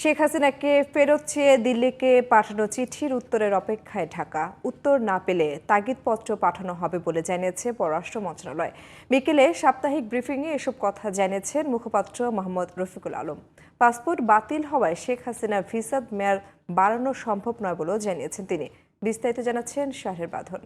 শেখ হাসিনাকে ফেরত চেয়ে দিল্লিকে পাঠানো চিঠির উত্তরের অপেক্ষায় ঢাকা। উত্তর না পেলে তাগিদপত্র পাঠানো হবে বলে জানিয়েছে পররাষ্ট্র মন্ত্রণালয়। বিকেলে সাপ্তাহিক ব্রিফিংয়ে এসব কথা জানিয়েছেন মুখপাত্র মোহাম্মদ রফিকুল আলম। পাসপোর্ট বাতিল হওয়ায় শেখ হাসিনা ভিসার মেয়াদ বাড়ানো সম্ভব নয় বলেও জানিয়েছেন তিনি। বিস্তারিত জানাচ্ছেন শাহের বাঁধন।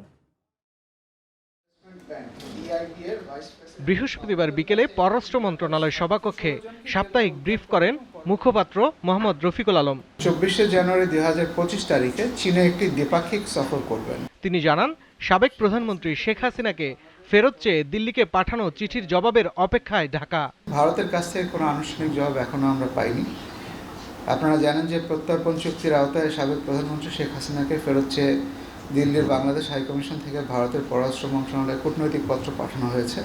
বৃহস্পতিবার বিকেলে পররাষ্ট্র মন্ত্রণালয় সভাকক্ষে সাপ্তাহিক ব্রিফ করেন মুখপাত্র মোহাম্মদ রফিকুল আলম। 24 জানুয়ারি 2025 তারিখে চীনে একটি দ্বিপাক্ষিক সফর করবেন। তিনি জানান, সাবেক প্রধানমন্ত্রী শেখ হাসিনাকে ফেরত চেয়ে দিল্লিকে পাঠানো চিঠির জবাবের অপেক্ষায় ঢাকা। ভারতের কাছ থেকে কোনো আনুষ্ঠানিক জবাব এখনো আমরা পাইনি। আপনারা জানেন যে প্রত্যর্পণ চুক্তির আওতায় সাবেক প্রধানমন্ত্রী শেখ হাসিনাকে ফেরত চেয়ে দিল্লির বাংলাদেশ হাইকমিশন থেকে ভারতের পররাষ্ট্র মন্ত্রণালয়ে কূটনৈতিক পত্র পাঠানো হয়েছে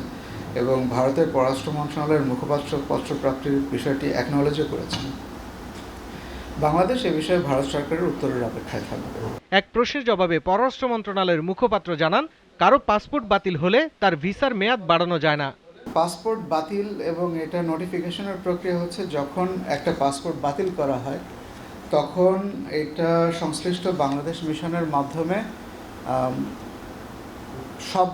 এবং ভারতের পররাষ্ট্র মন্ত্রণালয়ের মুখপাত্র পত্র প্রাপ্তির বিষয়টি অ্যাকনলেজও করেছেন। বাংলাদেশ এ বিষয়ে ভারত সরকারের উত্তরের অপেক্ষায় থাকবে। এক প্রশ্নের জবাবে পররাষ্ট্র মন্ত্রণালয়ের মুখপাত্র জানান, কারো পাসপোর্ট বাতিল হলে তার ভিসার মেয়াদ বাড়ানো যায় না। পাসপোর্ট বাতিল এবং এটা নোটিফিকেশনের প্রক্রিয়া হচ্ছে, যখন একটা পাসপোর্ট বাতিল করা হয় তখন এটা সংশ্লিষ্ট বাংলাদেশ মিশনের মাধ্যমে সব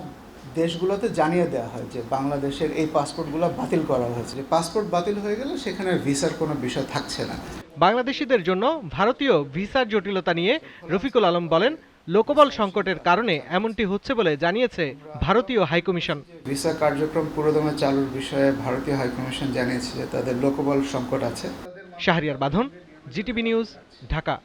দেশগুলোতে জানিয়ে দেওয়া হয় যে বাংলাদেশের এই পাসপোর্টগুলো বাতিল করা হয়েছে। যে পাসপোর্ট বাতিল হয়ে গেলে সেখানে ভিসার কোনো বিষয় থাকছে না। বাংলাদেশিদের জন্য ভারতীয় ভিসার জটিলতা নিয়ে রফিকুল আলম বলেন, লোকবল সংকটের কারণে এমনটি হচ্ছে বলে জানিয়েছে ভারতীয় হাইকমিশন। ভিসা কার্যক্রম পুরোদমে চালুর বিষয়ে ভারতীয় হাইকমিশন জানিয়েছে যে তাদের লোকবল সংকট আছে। শাহরিয়ার বাঁধন, জিটিভি নিউজ, ঢাকা।